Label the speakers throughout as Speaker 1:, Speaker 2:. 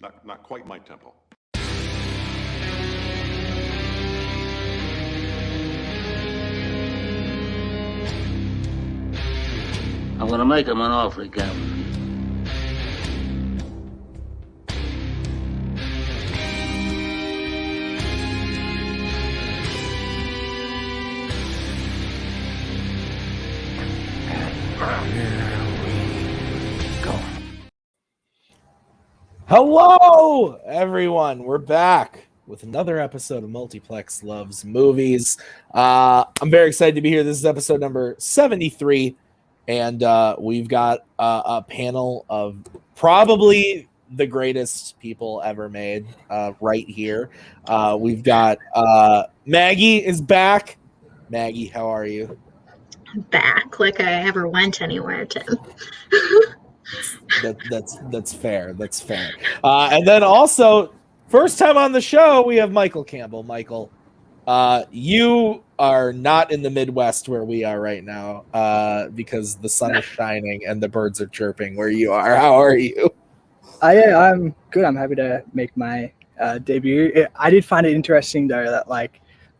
Speaker 1: Not quite my tempo.
Speaker 2: I'm gonna make him an offer he can't refuse.
Speaker 3: Hello, everyone. We're back with another episode of Multiplex Loves Movies. I'm very excited to be here. This is episode number 73, and we've got a panel of probably the greatest people ever made right here. We've got Maggie is back. Maggie, how are you?
Speaker 4: Back like I ever went anywhere, Tim.
Speaker 3: That's fair. That's fair. And then also, first time on the show, we have Michael Campbell. Michael, you are not in the Midwest where we are right now because the sun is shining and the birds are chirping where you are. How are you?
Speaker 5: Yeah, I'm good. I'm happy to make my debut. I did find it interesting though that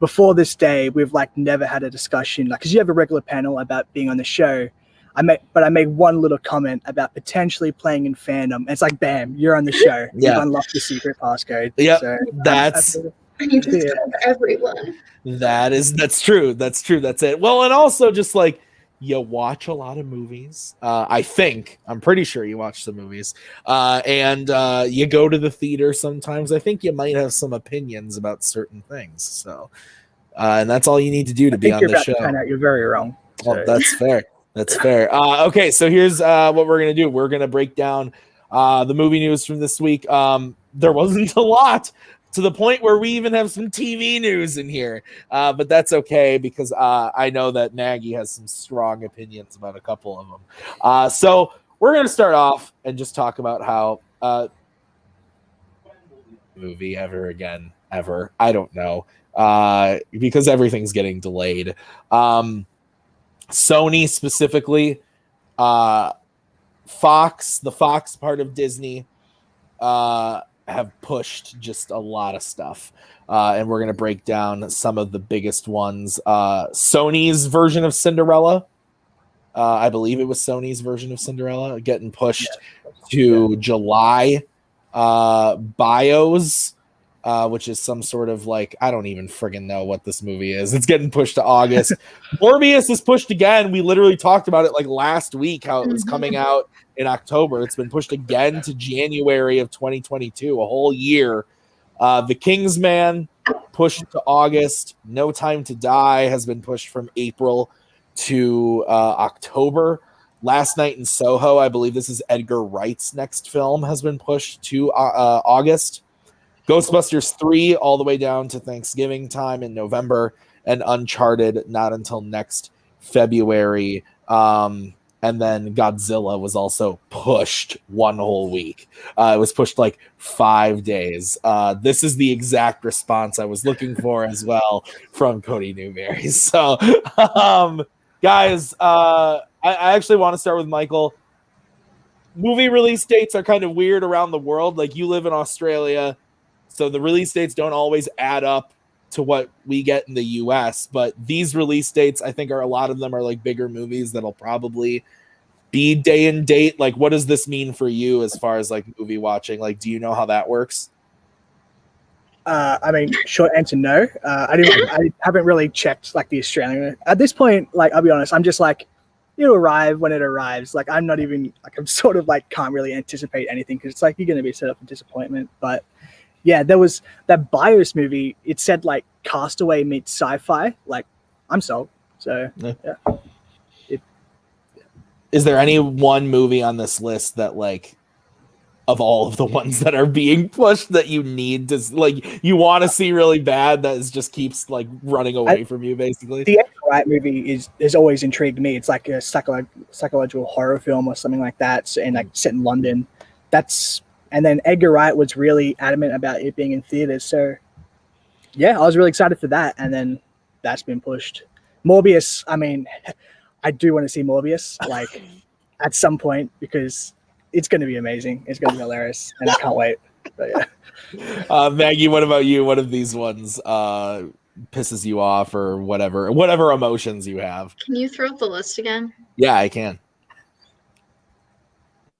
Speaker 5: before this day, we've never had a discussion because you have a regular panel about being on the show. I made one little comment about potentially playing in Fandom. And it's like, bam, you're on the show.
Speaker 3: Yeah.
Speaker 5: You've unlocked the secret passcode.
Speaker 3: Yep,
Speaker 5: so,
Speaker 3: that's
Speaker 4: And you just told everyone.
Speaker 3: that's true. That's it. Well, and also just you watch a lot of movies. I'm pretty sure you watch some movies. And you go to the theater sometimes. I think you might have some opinions about certain things. So, and that's all you need to do to be on the show.
Speaker 5: You're very wrong.
Speaker 3: Well, that's fair. That's fair. Okay, so here's what we're going to do. We're going to break down the movie news from this week. There wasn't a lot to the point where we even have some TV news in here. But that's okay because I know that Maggie has some strong opinions about a couple of them. So we're going to start off and just talk about how movie ever. I don't know. Because everything's getting delayed. Sony specifically, the Fox part of Disney, have pushed just a lot of stuff. And we're going to break down some of the biggest ones. Sony's version of Cinderella, I believe it was Sony's version of Cinderella, getting pushed to July. Bios, which is some sort of I don't even friggin' know what this movie is. It's getting pushed to August. Morbius is pushed again. We literally talked about it last week, how it was coming out in October. It's been pushed again to January of 2022, a whole year. The Kingsman pushed to August. No Time to Die has been pushed from April to October. Last Night in Soho, I believe this is Edgar Wright's next film, has been pushed to August. Ghostbusters 3 all the way down to Thanksgiving time in November, and Uncharted not until next February. And then Godzilla was also pushed one whole week. It was pushed 5 days. This is the exact response I was looking for as well from Cody Newberry. So, guys, I actually want to start with Michael. Movie release dates are kind of weird around the world. You live in Australia, so the release dates don't always add up to what we get in the US, but these release dates, I think a lot of them are bigger movies that'll probably be day and date. What does this mean for you as far as movie watching? Do you know how that works?
Speaker 5: Short answer, no. I haven't really checked the Australian. At this point, I'll be honest, I'm just it'll arrive when it arrives. I'm not even I'm sort of can't really anticipate anything because it's you're going to be set up for disappointment. But yeah, there was that Bios movie. It said Castaway meets sci-fi. I'm sold. So yeah.
Speaker 3: Is there any one movie on this list that of all of the ones that are being pushed that you need to you want to see really bad that just keeps running away from you basically?
Speaker 5: The Edgar Wright movie has always intrigued me. It's a psychological horror film or something like that, and set in London. And then Edgar Wright was really adamant about it being in theaters. So yeah, I was really excited for that. And then that's been pushed. Morbius, I do want to see Morbius at some point because it's going to be amazing. It's going to be hilarious, and I can't wait. But yeah.
Speaker 3: Maggie, what about you? What of these ones pisses you off, or whatever emotions you have?
Speaker 4: Can you throw up the list again?
Speaker 3: Yeah, I can.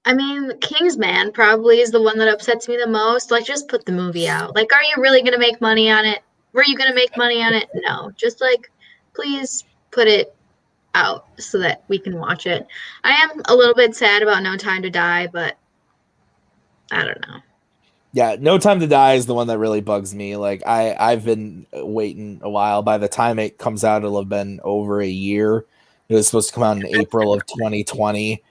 Speaker 4: I mean, Kingsman probably is the one that upsets me the most. Like, just put the movie out. Like, are you really going to make money on it? Were you going to make money on it? No. Just, like, please put it out so that we can watch it. I am a little bit sad about No Time to Die, but I don't know.
Speaker 3: Yeah, No Time to Die is the one that really bugs me. Like, I've been waiting a while. By the time it comes out, it'll have been over a year. It was supposed to come out in April of 2020.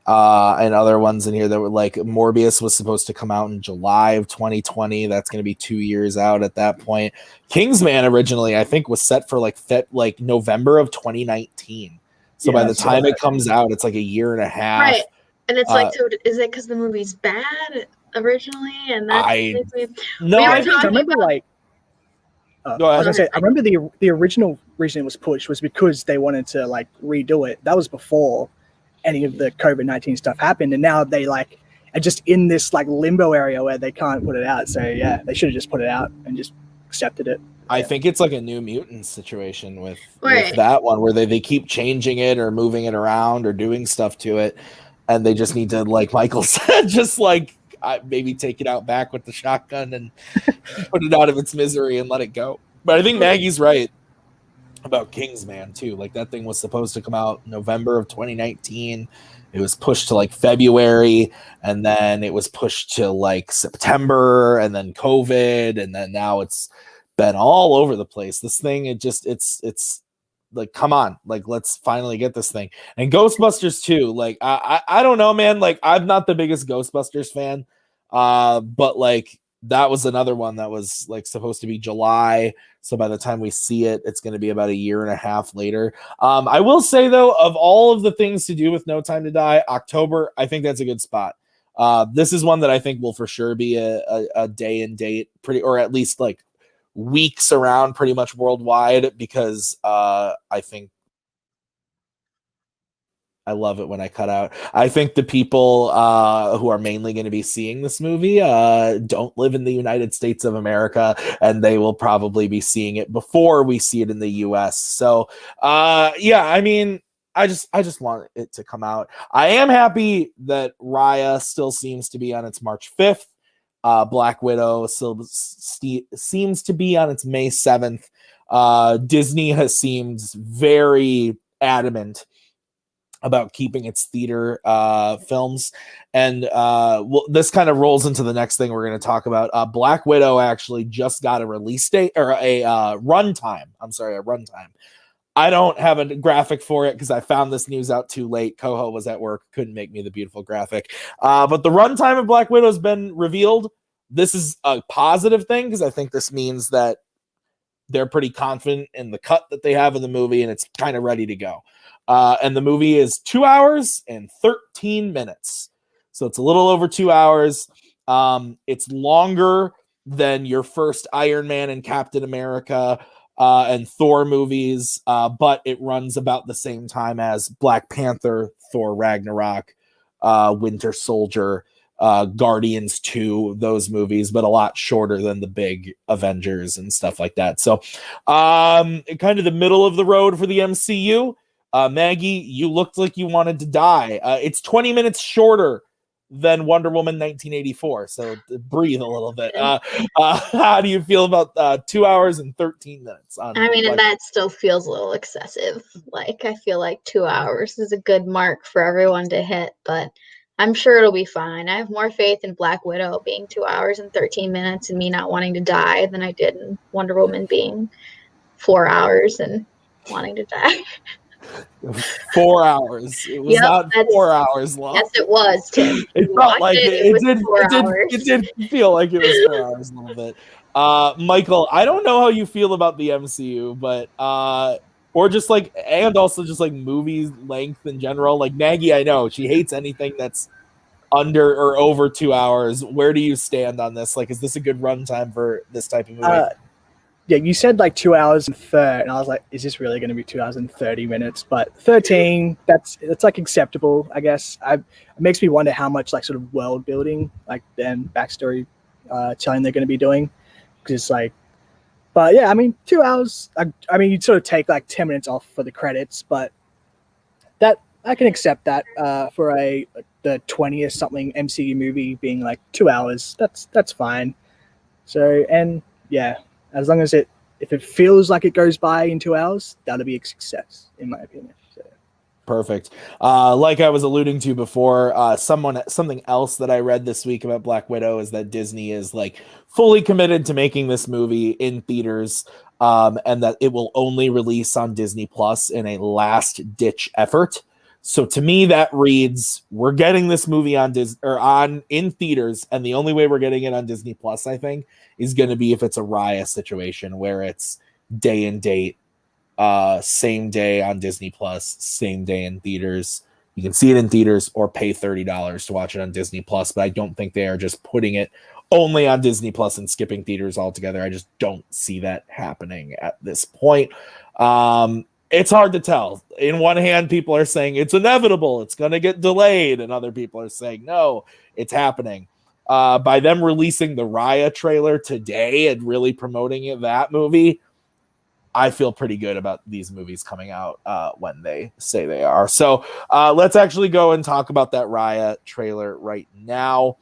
Speaker 3: And other ones in here that were like Morbius was supposed to come out in July of 2020. That's going to be 2 years out at that point. Kingsman originally, I think, was set for like November of 2019. So by the time it comes out, it's like a year and a half.
Speaker 4: Right. And it's like, so is it because the movie's bad originally? And that's
Speaker 3: I
Speaker 5: remember like. I was gonna say, I remember the original reason it was pushed was because they wanted to like redo it. That was before any of the COVID-19 stuff happened, and now they like are just in this like limbo area where they can't put it out. So yeah, they should have just put it out and just accepted it.
Speaker 3: I think it's like a New Mutants situation with that one, where they keep changing it or moving it around or doing stuff to it, and they just need to, like Michael said, just like maybe take it out back with the shotgun and put it out of its misery and let it go. But I think Maggie's right about Kingsman too. Like, that thing was supposed to come out November of 2019. It was pushed to like February, and then it was pushed to like September, and then COVID, and then now it's been all over the place. This thing, it's like, come on, like, let's finally get this thing. And Ghostbusters too. Like, I don't know, man. Like, I'm not the biggest Ghostbusters fan, but like, that was another one that was like supposed to be July. So by the time we see it, it's going to be about a year and a half later. I will say though, of all of the things to do with No Time to Die, October, I think that's a good spot. This is one that I think will for sure be a day and date, or at least like weeks around pretty much worldwide, because I think I love it when I cut out. I think the people who are mainly going to be seeing this movie don't live in the United States of America, and they will probably be seeing it before we see it in the US. So, yeah, I mean, I just want it to come out. I am happy that Raya still seems to be on its March 5th. Black Widow still seems to be on its May 7th. Disney has seemed very adamant about keeping its theater films, and this kind of rolls into the next thing we're going to talk about. Black Widow actually just got a release date, or a runtime. I'm sorry, a runtime. I don't have a graphic for it because I found this news out too late. Koho was at work, couldn't make me the beautiful graphic. But the runtime of Black Widow has been revealed. This is a positive thing because I think this means that they're pretty confident in the cut that they have in the movie, and it's kind of ready to go. And the movie is 2 hours and 13 minutes. So it's a little over 2 hours. It's longer than your first Iron Man and Captain America and Thor movies, but it runs about the same time as Black Panther, Thor Ragnarok, Winter Soldier, Guardians 2, those movies, but a lot shorter than the big Avengers and stuff like that. So kind of the middle of the road for the MCU. Maggie, you looked like you wanted to die. It's 20 minutes shorter than Wonder Woman 1984, so breathe a little bit. How do you feel about 2 hours and 13 minutes?
Speaker 4: I mean, and that still feels a little excessive. Like, I feel like 2 hours is a good mark for everyone to hit, but I'm sure it'll be fine. I have more faith in Black Widow being 2 hours and 13 minutes and me not wanting to die than I did in Wonder Woman being 4 hours and wanting to die.
Speaker 3: 4 hours. It was not 4 hours long.
Speaker 4: Yes, it was, Tim.
Speaker 3: It felt like it did feel like it was 4 hours a little bit. Michael, I don't know how you feel about the MCU, but or just like, and also just like movies length in general. Like Maggie, I know she hates anything that's under or over 2 hours. Where do you stand on this? Like, is this a good runtime for this type of movie?
Speaker 5: Yeah, you said like 2 hours and 30, and I was like, is this really going to be 2 hours and 30 minutes? But 13, that's like acceptable, I guess. It makes me wonder how much like sort of world building, like then backstory telling they're going to be doing. Because like, but yeah, I mean, 2 hours. I mean, you'd sort of take like 10 minutes off for the credits, but that I can accept that for the 20th something MCU movie being like 2 hours. That's fine. So, and yeah, as long as if it feels like it goes by in 2 hours, that'll be a success in my opinion. So.
Speaker 3: Perfect. Like I was alluding to before, something else that I read this week about Black Widow is that Disney is like fully committed to making this movie in theaters, and that it will only release on Disney Plus in a last ditch effort. So to me, that reads we're getting this movie in theaters, and the only way we're getting it on Disney Plus, I think, is going to be if it's a Raya situation where it's day and date. Same day on Disney Plus, same day in theaters. You can see it in theaters or pay $30 to watch it on Disney Plus, but I don't think they are just putting it only on Disney Plus and skipping theaters altogether. I just don't see that happening at this point. It's hard to tell. In one hand, people are saying it's inevitable, it's going to get delayed, and other people are saying no, it's happening. By them releasing the Raya trailer today and really promoting that movie, I feel pretty good about these movies coming out when they say they are. So let's actually go and talk about that Raya trailer right now.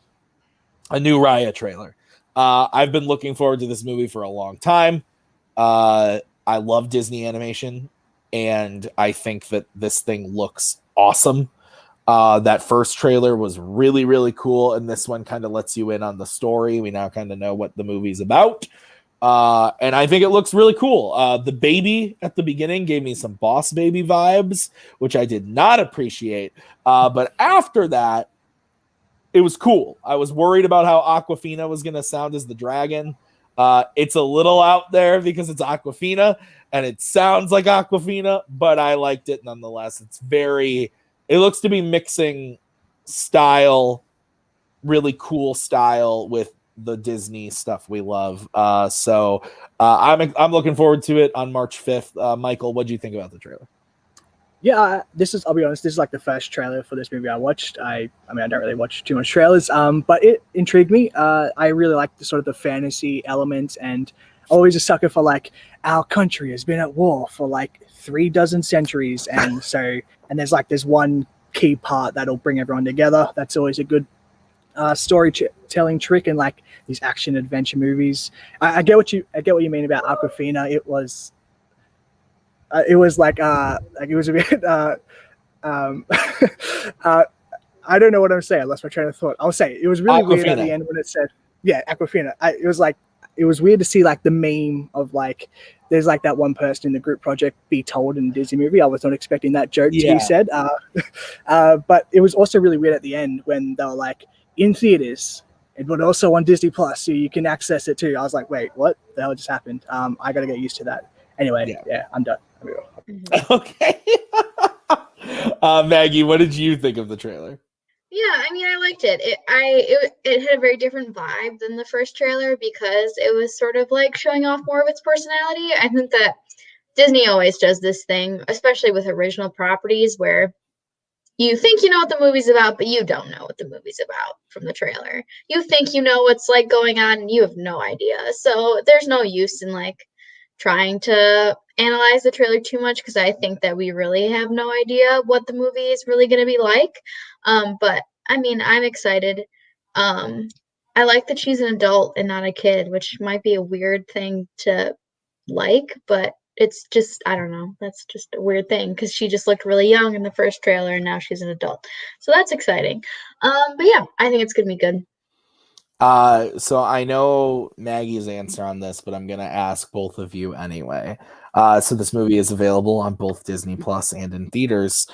Speaker 3: A new Raya trailer. I've been looking forward to this movie for a long time. I love Disney animation, and I think that this thing looks awesome. That first trailer was really, really cool, and this one kind of lets you in on the story. We now kind of know what the movie's about. And I think it looks really cool. The baby at the beginning gave me some Boss Baby vibes, which I did not appreciate. But after that, it was cool. I was worried about how Awkwafina was going to sound as the dragon. It's a little out there because it's Awkwafina and it sounds like Awkwafina, but I liked it nonetheless. It looks to be mixing style, really cool style with the Disney stuff we love. So I'm looking forward to it on March 5th. Michael, what do you think about the trailer?
Speaker 5: Yeah, I'll be honest, this is like the first trailer for this movie I watched. I mean, I don't really watch too much trailers, but it intrigued me. I really like the sort of the fantasy element, and always a sucker for like, our country has been at war for like 36 centuries. And there's one key part that'll bring everyone together. That's always a good storytelling trick in like these action adventure movies. I get what you mean about Awkwafina. It was like it was a bit I don't know what I'm saying. I lost my train of thought. I'll say it was really weird at the end when it said Awkwafina. It was weird to see like the meme of like there's like that one person in the group project be told in the Disney movie. I was not expecting that joke to be said. But it was also really weird at the end when they were like in theaters, but also on Disney Plus, so you can access it too. I was like, wait, what the hell just happened? I gotta get used to that. Anyway, I'm done.
Speaker 3: Okay. Maggie, what did you think of the trailer?
Speaker 4: Yeah, I mean, I liked it. It had a very different vibe than the first trailer because it was sort of like showing off more of its personality. I think that Disney always does this thing, especially with original properties, where you think you know what the movie's about, but you don't know what the movie's about from the trailer. You think you know what's like going on, and you have no idea. So there's no use in like trying to analyze the trailer too much because I think that we really have no idea what the movie is really going to be like. But I mean, I'm excited. I like that she's an adult and not a kid, which might be a weird thing to like, but it's just, I don't know. That's just a weird thing because she just looked really young in the first trailer and now she's an adult. So that's exciting. But yeah, I think it's going to be good.
Speaker 3: So I know Maggie's answer on this, but I'm going to ask both of you anyway. So this movie is available on both Disney Plus and in theaters.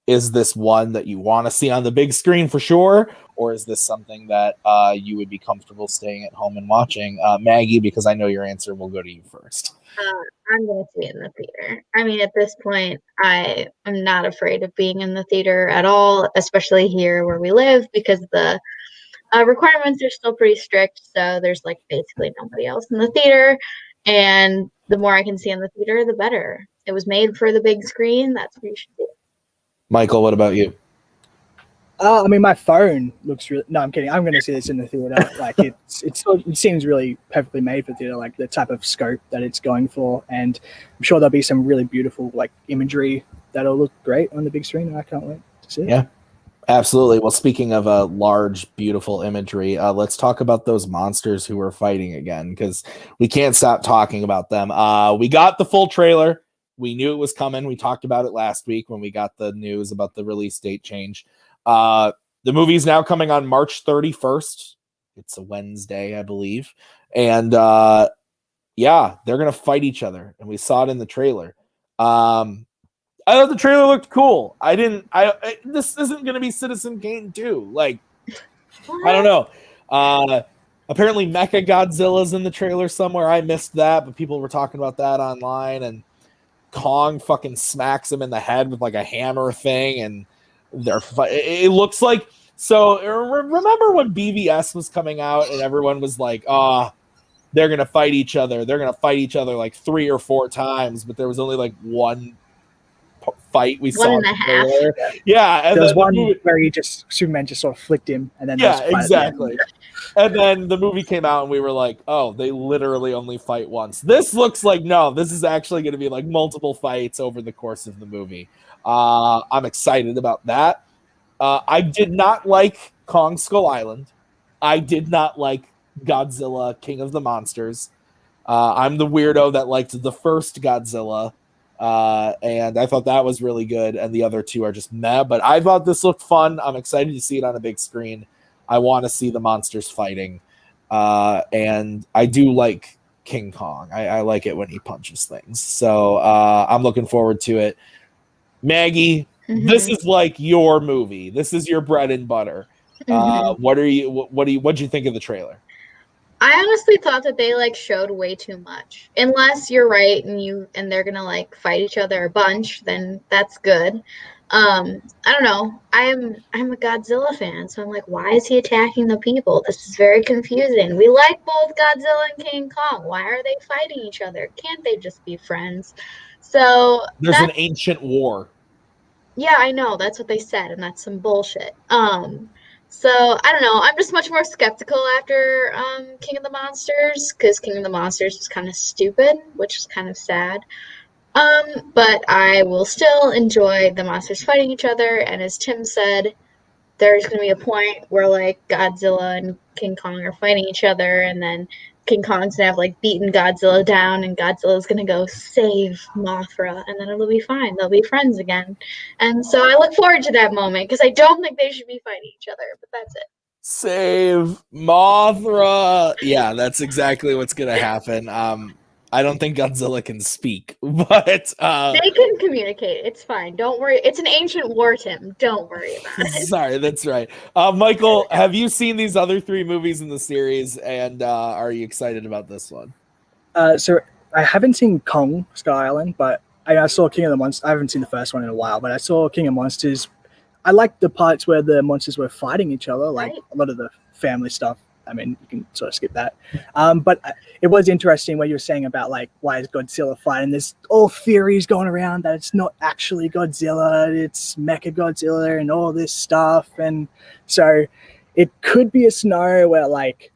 Speaker 3: Is this one that you want to see on the big screen for sure? Or is this something that you would be comfortable staying at home and watching? Maggie, because I know your answer will go to you first.
Speaker 4: I'm going to see it in the theater. I mean, at this point, I am not afraid of being in the theater at all, especially here where we live, because the requirements are still pretty strict. So there's like basically nobody else in the theater. And the more I can see in the theater, the better. It was made for the big screen. That's what you should do.
Speaker 3: Michael, what about you?
Speaker 5: I mean, my phone looks really. No, I'm kidding. I'm going to see this in the theater. Like it seems really perfectly made for theater. Like the type of scope that it's going for, and I'm sure there'll be some really beautiful like imagery that'll look great on the big screen. And I can't wait to see it.
Speaker 3: Yeah, absolutely. Well, speaking of large, beautiful imagery, let's talk about those monsters who are fighting again, because we can't stop talking about them. We got the full trailer. We knew it was coming. We talked about it last week when we got the news about the release date change. The movie is now coming on March 31st. It's a Wednesday, I believe. And yeah, they're going to fight each other. And we saw it in the trailer. I thought the trailer looked cool. This isn't going to be Citizen Kane 2. Like, I don't know. Apparently Mecha Godzilla's in the trailer somewhere. I missed that, but people were talking about that online, and Kong fucking smacks him in the head with like a hammer thing, and it looks like. So remember when BVS was coming out and everyone was like, they're gonna fight each other. They're gonna fight each other like 3 or 4 times, but there was only like one fight we saw.
Speaker 5: 1.5.
Speaker 3: Yeah, and
Speaker 5: there was one where Superman just sort of flicked him, and then
Speaker 3: exactly. And then the movie came out, and we were like, "Oh, they literally only fight once." This looks like no. This is actually going to be like multiple fights over the course of the movie. I'm excited about that. I did not like Kong Skull Island. I did not like Godzilla King of the Monsters. I'm the weirdo that liked the first Godzilla. And I thought that was really good, and the other two are just meh. But I thought this looked fun. I'm excited to see it on a big screen. I want to see the monsters fighting, and I do like King Kong. I like it when he punches things. So I'm looking forward to it. Maggie, this is like your movie. This is your bread and butter. What'd you think of the trailer?
Speaker 4: I honestly thought that they like showed way too much. Unless you're right and they're gonna like fight each other a bunch, then that's good. I don't know. I'm a Godzilla fan, so I'm like, why is he attacking the people? This is very confusing. We like both Godzilla and King Kong. Why are they fighting each other? Can't they just be friends? So
Speaker 3: there's an ancient war.
Speaker 4: Yeah, I know. That's what they said, and that's some bullshit. So I don't know. I'm just much more skeptical after King of the Monsters, because King of the Monsters was kind of stupid, which is kind of sad. But I will still enjoy the monsters fighting each other, and as Tim said, there's going to be a point where like Godzilla and King Kong are fighting each other, and then King Kong's going to have like beaten Godzilla down, and Godzilla's going to go save Mothra, and then it'll be fine. They'll be friends again. And so I look forward to that moment, because I don't think they should be fighting each other, but that's it.
Speaker 3: Save Mothra. Yeah, that's exactly what's going to happen. I don't think Godzilla can speak, but
Speaker 4: they can communicate. It's fine. Don't worry. It's an ancient war, Tim. Don't worry about it.
Speaker 3: Sorry, that's right. Michael, have you seen these other 3 movies in the series, and are you excited about this one?
Speaker 5: So I haven't seen Kong Skull Island, but I saw King of the Monsters. I haven't seen the first one in a while, but I saw King of Monsters. I liked the parts where the monsters were fighting each other, like a lot of the family stuff. I mean, you can sort of skip that. But it was interesting what you were saying about, like, why is Godzilla fighting? There's all theories going around that it's not actually Godzilla, it's Mecha Godzilla and all this stuff. And so it could be a scenario where, like,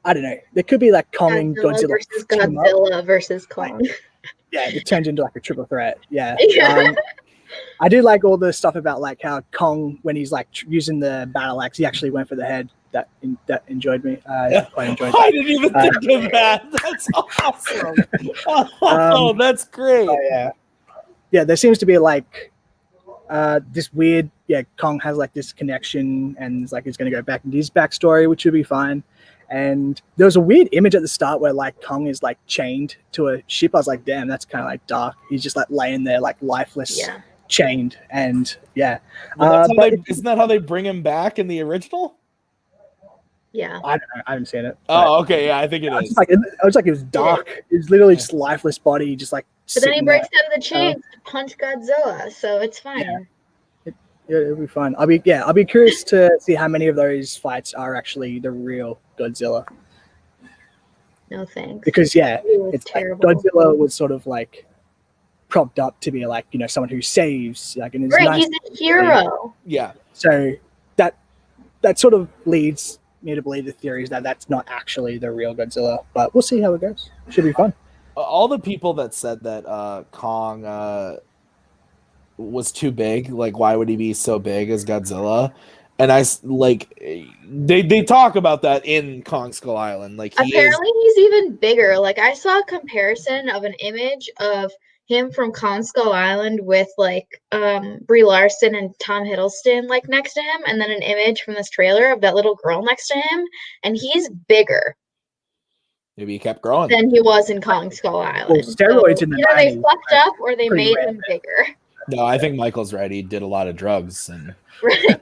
Speaker 5: I don't know, there could be, like, Kong and Godzilla
Speaker 4: versus Godzilla versus Kong.
Speaker 5: Like, yeah, it turns into, like, a triple threat. Yeah. I do like all the stuff about, like, how Kong, when he's, like, using the battle axe, he actually went for the head. That enjoyed me. Quite enjoyed that.
Speaker 3: I didn't even think of that. That's awesome. Oh, that's great.
Speaker 5: Yeah. There seems to be like this weird. Yeah, Kong has like this connection, and it's like he's going to go back into his backstory, which would be fine. And there was a weird image at the start where like Kong is like chained to a ship. I was like, damn, that's kind of like dark. He's just like laying there, like lifeless, chained, and yeah.
Speaker 3: Well, isn't that how they bring him back in the original?
Speaker 4: Yeah.
Speaker 5: I don't know. I haven't seen it.
Speaker 3: Oh, okay. Yeah, I think it is.
Speaker 5: I was like, it was dark. It was literally just lifeless body, just like.
Speaker 4: But then he breaks out of the chains to punch Godzilla, so it's fine.
Speaker 5: Yeah, it'll be fun. I'll be curious to see how many of those fights are actually the real Godzilla.
Speaker 4: No thanks.
Speaker 5: Because
Speaker 4: it's
Speaker 5: terrible. Like Godzilla was sort of like propped up to be like, you know, someone who saves, like, and it's
Speaker 4: right,
Speaker 5: nice.
Speaker 4: he's a hero.
Speaker 3: Yeah.
Speaker 5: So that sort of leads me to believe the theory is that that's not actually the real Godzilla, but we'll see how it goes. Should be fun.
Speaker 3: All the people that said that Kong was too big, like why would he be so big as Godzilla? And they talk about that in Kong Skull Island. Like
Speaker 4: apparently he's even bigger. Like I saw a comparison of an image of him from Kong Skull Island with like Brie Larson and Tom Hiddleston like next to him, and then an image from this trailer of that little girl next to him, and he's bigger.
Speaker 3: Maybe he kept growing
Speaker 4: than he was in Kong Skull Island.
Speaker 5: Well, steroids
Speaker 4: so,
Speaker 5: in the
Speaker 4: either they
Speaker 5: 90s,
Speaker 4: fucked up or they made
Speaker 5: rare.
Speaker 4: him bigger.
Speaker 3: No, I think Michael's right. He did a lot of drugs and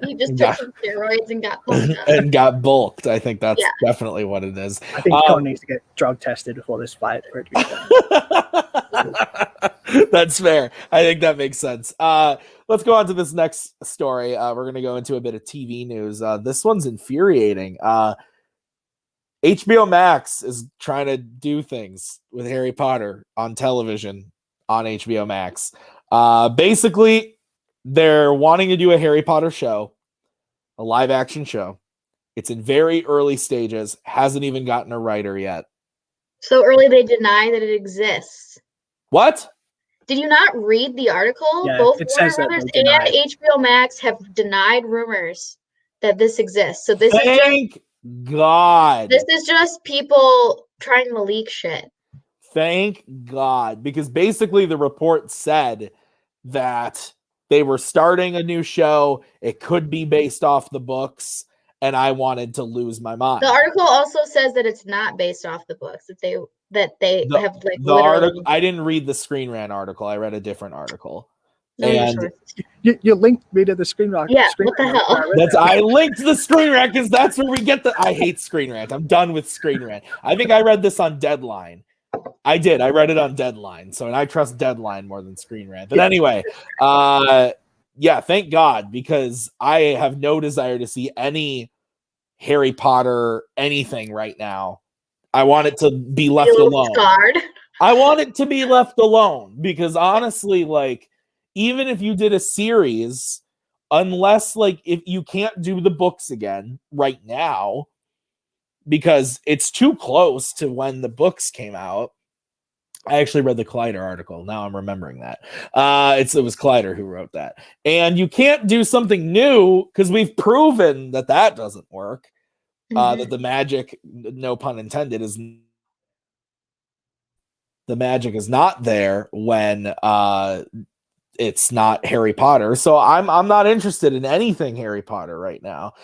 Speaker 4: He just took some steroids and got bulked up.
Speaker 3: and got bulked. I think that's definitely what it is.
Speaker 5: I think Kong needs to get drug tested before this fight for it to be done.
Speaker 3: That's fair. I think that makes sense. Let's go on to this next story. We're going to go into a bit of TV news. This one's infuriating. HBO Max is trying to do things with Harry Potter on television on HBO Max. Basically, they're wanting to do a Harry Potter show, a live action show. It's in very early stages, hasn't even gotten a writer yet.
Speaker 4: So early they deny that it exists.
Speaker 3: What?
Speaker 4: Did you not read the article?
Speaker 5: Yeah,
Speaker 4: Both
Speaker 5: it
Speaker 4: Warner
Speaker 5: says that
Speaker 4: Brothers
Speaker 5: they
Speaker 4: and
Speaker 5: denied.
Speaker 4: HBO Max have denied rumors that this exists. So this
Speaker 3: Thank God.
Speaker 4: This is just people trying to leak shit.
Speaker 3: Thank God. Because basically the report said that they were starting a new show. It could be based off the books. And I wanted to lose my mind.
Speaker 4: The article also says that it's not based off the books, that they have like
Speaker 3: the article. I didn't read the Screen Rant article. I read a different article. And
Speaker 5: you linked me to the Screen Rant.
Speaker 4: Yeah,
Speaker 5: Screen
Speaker 4: what the
Speaker 5: Rant.
Speaker 4: hell?
Speaker 3: I linked the Screen Rant because that's where we get the. I hate Screen Rant. I'm done with Screen Rant. I think I read this on Deadline. I did. I read it on Deadline. So, and I trust Deadline more than Screen Rant. But anyway, yeah, thank God, because I have no desire to see any Harry Potter anything right now. I want it to be left alone.
Speaker 4: Scarred.
Speaker 3: I want it to be left alone because honestly, like, even if you did a series, unless like if you can't do the books again right now, because it's too close to when the books came out. I actually read the Collider article. Now I'm remembering that. It was Collider who wrote that. And you can't do something new because we've proven that doesn't work. That the magic, no pun intended, the magic is not there when it's not Harry Potter. So I'm not interested in anything Harry Potter right now.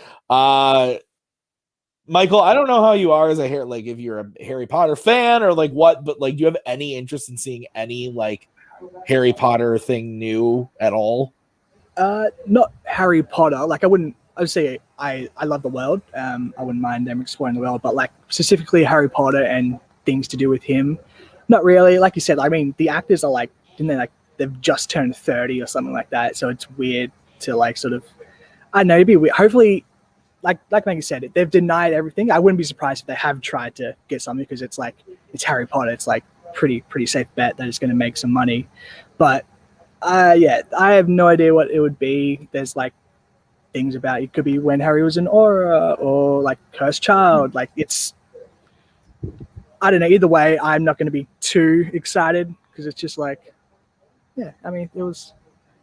Speaker 3: Michael, I don't know how you are as a if you're a Harry Potter fan or like what, but like, do you have any interest in seeing any like Harry Potter thing new at all?
Speaker 5: Not Harry Potter. Like I would say I love the world. I wouldn't mind them exploring the world, but like specifically Harry Potter and things to do with him, not really. Like you said, I mean, the actors are like, they've just turned 30 or something like that. So it's weird to like sort of, I don't know, it'd be weird. Hopefully, like you said, they've denied everything. I wouldn't be surprised if they have tried to get something because it's like, it's Harry Potter. It's like pretty safe bet that it's going to make some money. But yeah, I have no idea what it would be. There's like things about it could be when Harry was an aura or like cursed child. Like it's, I don't know. Either way, I'm not going to be too excited because it's just like, yeah, I mean, it was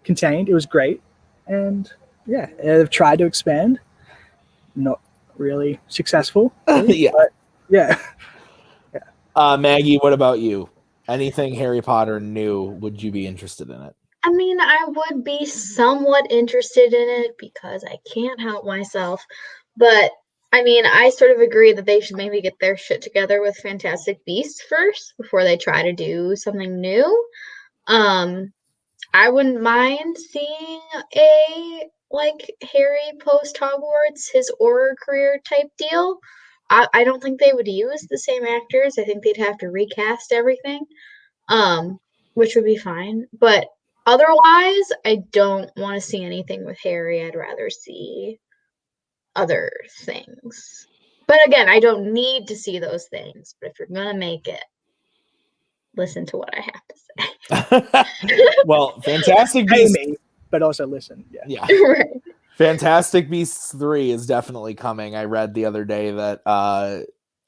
Speaker 5: contained. It was great. And yeah, they've tried to expand. Not really successful.
Speaker 3: Yeah.
Speaker 5: But yeah.
Speaker 3: Maggie, what about you? Anything Harry Potter new, would you be interested in it?
Speaker 4: I mean, I would be somewhat interested in it because I can't help myself. But I mean, I sort of agree that they should maybe get their shit together with Fantastic Beasts first before they try to do something new. I wouldn't mind seeing a like Harry post Hogwarts, his aura career type deal. I don't think they would use the same actors. I think they'd have to recast everything, which would be fine. But otherwise, I don't want to see anything with Harry. I'd rather see other things. But again, I don't need to see those things. But if you're going to make it, listen to what I have to say.
Speaker 3: Well, Fantastic Beasts.
Speaker 5: But also listen. Yeah.
Speaker 3: Yeah.
Speaker 4: Right.
Speaker 3: Fantastic Beasts 3 is definitely coming. I read the other day that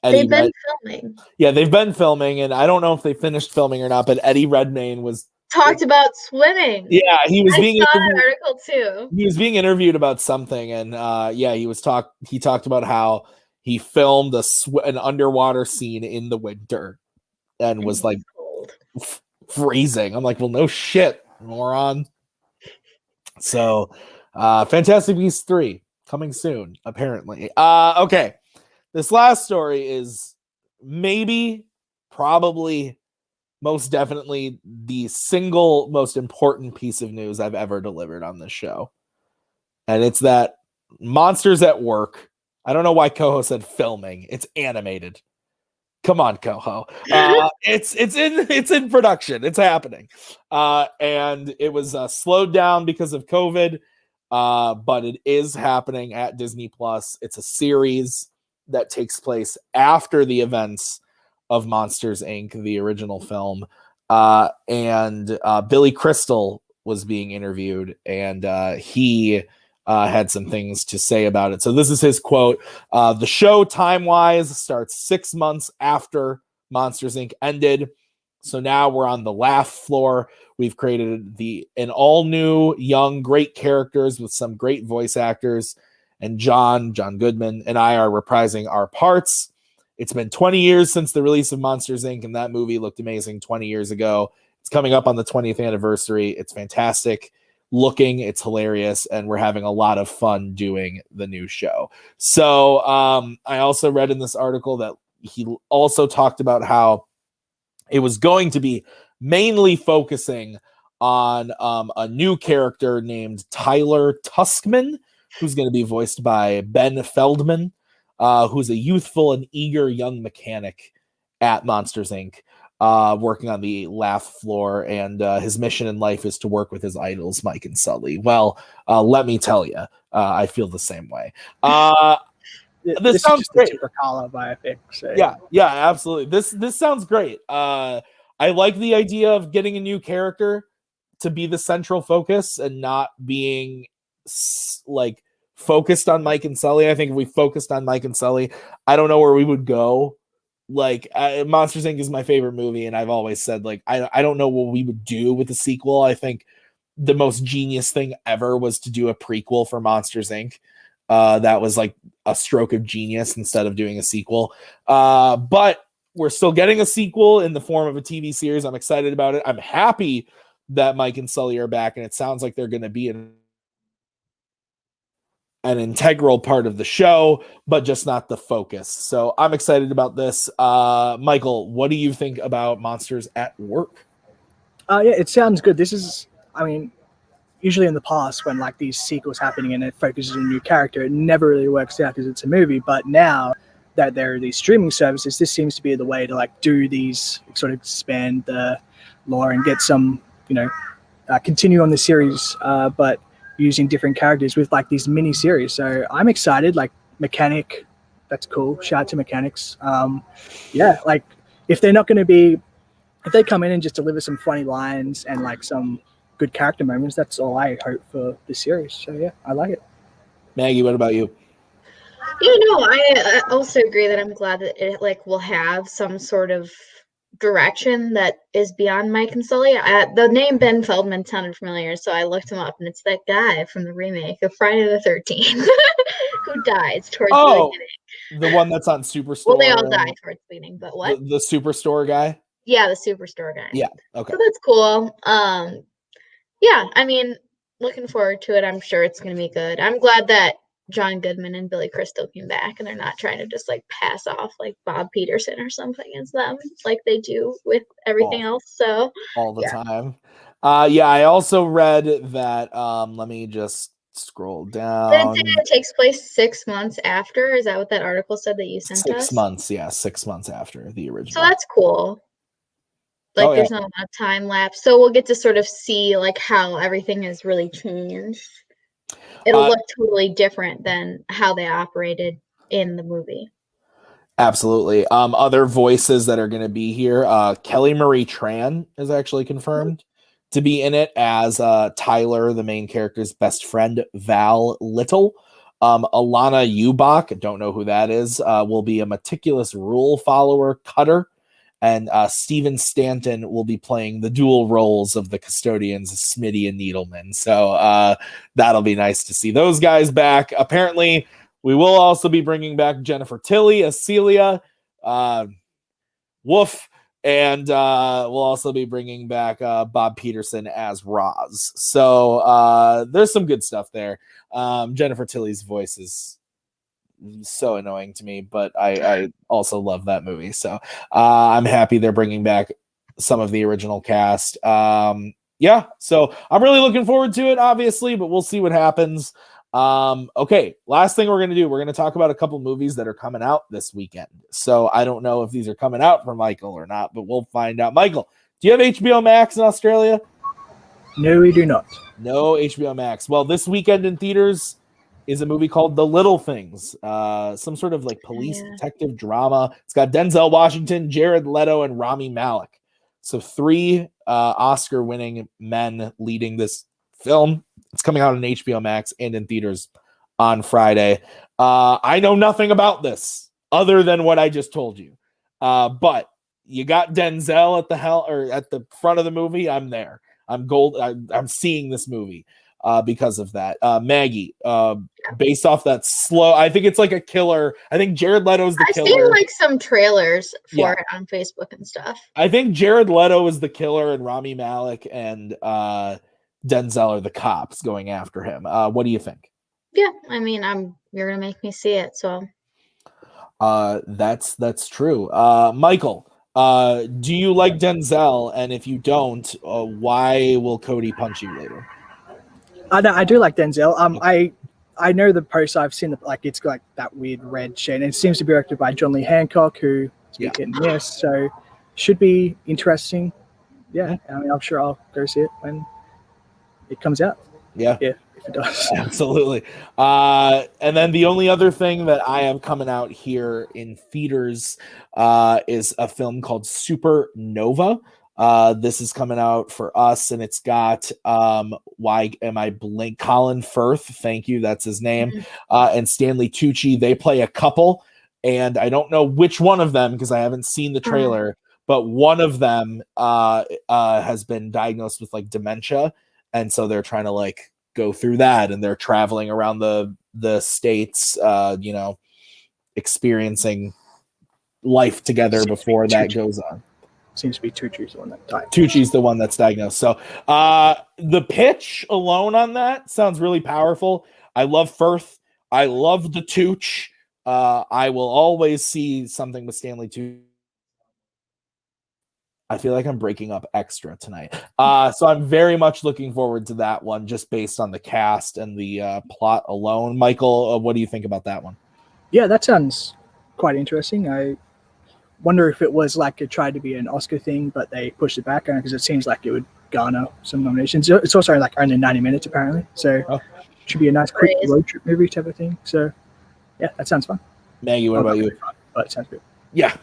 Speaker 4: They've been filming.
Speaker 3: Yeah, they've been filming, and I don't know if they finished filming or not, but Eddie Redmayne was
Speaker 4: talked about swimming.
Speaker 3: Yeah, he was
Speaker 4: I saw that article too.
Speaker 3: He was being interviewed about something, and he talked about how he filmed an underwater scene in the winter and was like freezing. I'm like, well, no shit, moron. So, Fantastic Beasts 3 coming soon, apparently. Okay. This last story is probably, most definitely the single most important piece of news I've ever delivered on this show. And it's that Monsters at Work. I don't know why Koho said filming. It's animated. Come on, Koho. It's in production. It's happening. And it was slowed down because of COVID. But it is happening at Disney Plus. It's a series that takes place after the events of Monsters Inc., the original film. And Billy Crystal was being interviewed, and he had some things to say about it. So this is his quote. The show, time-wise, starts 6 months after Monsters Inc. ended. So now we're on the laugh floor. We've created an all-new, young, great characters with some great voice actors. And John Goodman, and I are reprising our parts. It's been 20 years since the release of Monsters, Inc., and that movie looked amazing 20 years ago. It's coming up on the 20th anniversary. It's fantastic looking. It's hilarious, and we're having a lot of fun doing the new show. So I also read in this article that he also talked about how it was going to be mainly focusing on a new character named Tyler Tuskman, who's going to be voiced by Ben Feldman, who's a youthful and eager young mechanic at Monsters, Inc., working on the laugh floor, and his mission in life is to work with his idols, Mike and Sully. Well, let me tell you, I feel the same way. This sounds great.
Speaker 5: Brzakala biopic. So.
Speaker 3: Yeah, absolutely. This sounds great. I like the idea of getting a new character to be the central focus and not being like focused on Mike and Sully. I think if we focused on Mike and Sully, I don't know where we would go. Like Monsters Inc. is my favorite movie, and I've always said like I don't know what we would do with the sequel. I think the most genius thing ever was to do a prequel for Monsters Inc. That was like a stroke of genius instead of doing a sequel. But we're still getting a sequel in the form of a TV series. I'm excited about it. I'm happy that Mike and Sully are back, and it sounds like they're going to be an integral part of the show, but just not the focus. So I'm excited about this. Michael, what do you think about Monsters at Work?
Speaker 5: Yeah, it sounds good. This is, I mean, usually in the past when like these sequels happening and it focuses on a new character, it never really works out because it's a movie. But now that there are these streaming services, this seems to be the way to like do these, sort of expand the lore and get some, continue on the series, but using different characters with like these mini series. So I'm excited. Like Mechanic, that's cool. Shout out to Mechanics. Yeah, like if they're not going to be, if they come in and just deliver some funny lines and like some good character moments, that's all I hope for the series. So yeah, I like it.
Speaker 3: Maggie, what about you?
Speaker 4: I also agree that I'm glad that it like will have some sort of direction that is beyond Mike and Sully. The name Ben Feldman sounded familiar, so I looked him up, and it's that guy from the remake of Friday the 13th who dies towards the beginning.
Speaker 3: The one that's on Superstore.
Speaker 4: Well, they all die towards the beginning, but what?
Speaker 3: The Superstore guy?
Speaker 4: Yeah, the Superstore guy.
Speaker 3: Yeah, okay.
Speaker 4: So that's cool. Yeah, I mean, looking forward to it. I'm sure it's going to be good. I'm glad that John Goodman and Billy Crystal came back, and they're not trying to just like pass off like Bob Peterson or something as them like they do with everything else. So
Speaker 3: all the time. I also read that let me just scroll down.
Speaker 4: It takes place 6 months after. Is that what that article said that you sent us?
Speaker 3: 6 months, yeah, 6 months after the original.
Speaker 4: So that's cool. Like there's not a lot of time lapse. So we'll get to sort of see like how everything has really changed. It'll look totally different than how they operated in the movie.
Speaker 3: Absolutely. Other voices that are going to be here. Kelly Marie Tran is actually confirmed to be in it as Tyler, the main character's best friend, Val Little. Alana Ubach, don't know who that is, will be a meticulous rule follower, Cutter. And Steven Stanton will be playing the dual roles of the custodians, Smitty and Needleman. So that'll be nice to see those guys back. Apparently, we will also be bringing back Jennifer Tilly as Celia. Woof. And we'll also be bringing back Bob Peterson as Roz. So there's some good stuff there. Jennifer Tilly's voice is so annoying to me, but I also love that movie. So I'm happy they're bringing back some of the original cast. Yeah, so I'm really looking forward to it, obviously, but we'll see what happens. Okay, last thing we're going to do, we're going to talk about a couple movies that are coming out this weekend. So I don't know if these are coming out for Michael or not, but we'll find out. Michael, do you have HBO Max in Australia?
Speaker 5: No, we do not.
Speaker 3: No HBO Max. Well, this weekend in theaters is a movie called The Little Things, some sort of like police detective drama. It's got Denzel Washington, Jared Leto, and Rami Malek. So 3 Oscar-winning men leading this film. It's coming out on HBO Max and in theaters on Friday. I know nothing about this other than what I just told you. But you got Denzel at the front of the movie. I'm there. I'm seeing this movie because of that. Maggie, based off that slow, I think it's like a killer. I think Jared Leto's the killer. I've seen
Speaker 4: like some trailers for it on Facebook and stuff.
Speaker 3: I think Jared Leto is the killer and Rami Malek and Denzel are the cops going after him. What do you think?
Speaker 4: Yeah, I mean, you're gonna make me see it, so.
Speaker 3: That's true. Michael, do you like Denzel? And if you don't, why will Cody punch you later?
Speaker 5: I do like Denzel. I know the poster. I've seen it's got like that weird red shade, and it seems to be directed by John Lee Hancock, who hit and miss. So should be interesting. Yeah, I mean, I'm sure I'll go see it when it comes out.
Speaker 3: Yeah,
Speaker 5: if it does.
Speaker 3: Absolutely. And then the only other thing that I have coming out here in theaters is a film called Supernova. This is coming out for us, and it's got why am I blank? Colin Firth, thank you, that's his name, and Stanley Tucci. They play a couple, and I don't know which one of them because I haven't seen the trailer, but one of them has been diagnosed with like dementia, and so they're trying to like go through that, and they're traveling around the states, experiencing life together before that goes on.
Speaker 5: Seems to be Tucci's the one that died.
Speaker 3: Tucci's the one that's diagnosed. So the pitch alone on that sounds really powerful. I love Firth. I love the Tucci. I will always see something with Stanley Tucci. I feel like I'm breaking up extra tonight. So I'm very much looking forward to that one just based on the cast and the plot alone. Michael, what do you think about that one?
Speaker 5: Yeah, that sounds quite interesting. I wonder if it was like it tried to be an Oscar thing, but they pushed it back because it seems like it would garner some nominations. It's also like only 90 minutes apparently, so it should be a nice quick road trip movie type of thing. So yeah, that sounds fun.
Speaker 3: Maggie, what about you?
Speaker 5: Fun, but it sounds good.
Speaker 3: Yeah.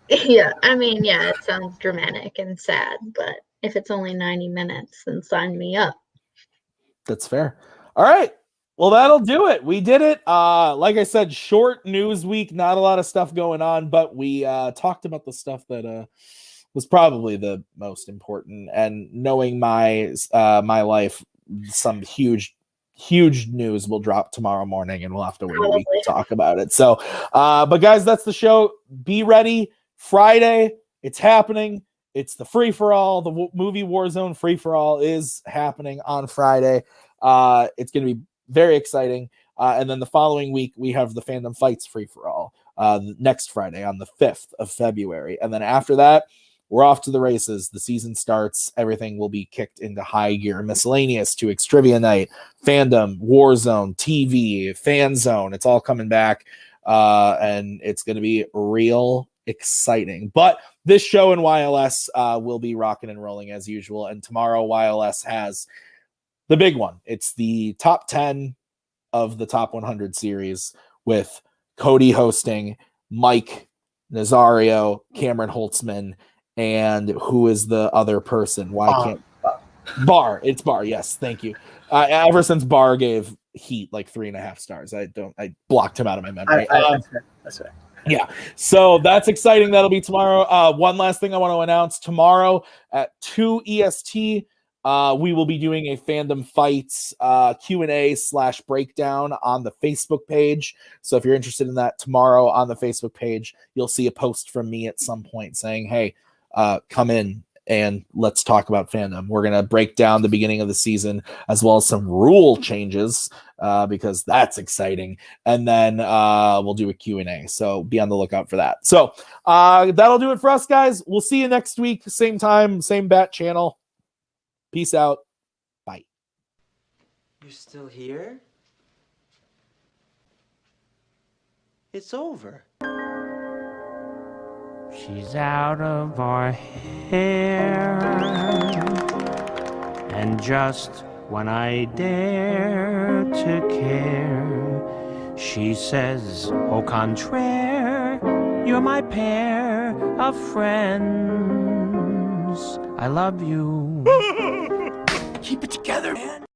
Speaker 4: Yeah, I mean, yeah, it sounds dramatic and sad, but if it's only 90 minutes, then sign me up.
Speaker 3: That's fair. All right. Well, that'll do it. We did it. Like I said, short news week, not a lot of stuff going on, but we talked about the stuff that was probably the most important. And knowing my life, some huge news will drop tomorrow morning, and we'll have to wait a week to talk about it. So, but guys, that's the show. Be ready. Friday, it's happening. It's the free-for-all. The movie Warzone free-for-all is happening on Friday. It's going to be very exciting. And then the following week, we have the Fandom Fights free-for-all next Friday on the 5th of February. And then after that, we're off to the races. The season starts. Everything will be kicked into high gear. Miscellaneous, 2X Trivia Night, Fandom, Warzone, TV, FANZONE. It's all coming back. And it's going to be real exciting. But this show in YLS will be rocking and rolling as usual. And tomorrow, YLS has the big one. It's the top 10 of the top 100 series with Cody hosting, Mike, Nazario, Cameron Holtzman, and who is the other person? Bar. It's Bar. Yes, thank you. Ever since Bar gave Heat like 3.5 stars, I blocked him out of my memory.
Speaker 5: That's fair.
Speaker 3: Yeah, so that's exciting. That'll be tomorrow. One last thing I want to announce: tomorrow at 2 EST, we will be doing a Fandom Fights Q&A / breakdown on the Facebook page. So if you're interested in that, tomorrow on the Facebook page, you'll see a post from me at some point saying, "Hey, come in and let's talk about Fandom." We're going to break down the beginning of the season as well as some rule changes because that's exciting. And then we'll do a Q&A. So be on the lookout for that. So that'll do it for us, guys. We'll see you next week. Same time, same bat channel. Peace out. Bye.
Speaker 1: You're still here? It's over.
Speaker 6: She's out of our hair, and just when I dare to care, she says, au contraire, you're my pair of friends. I love you.
Speaker 1: Keep it together, man.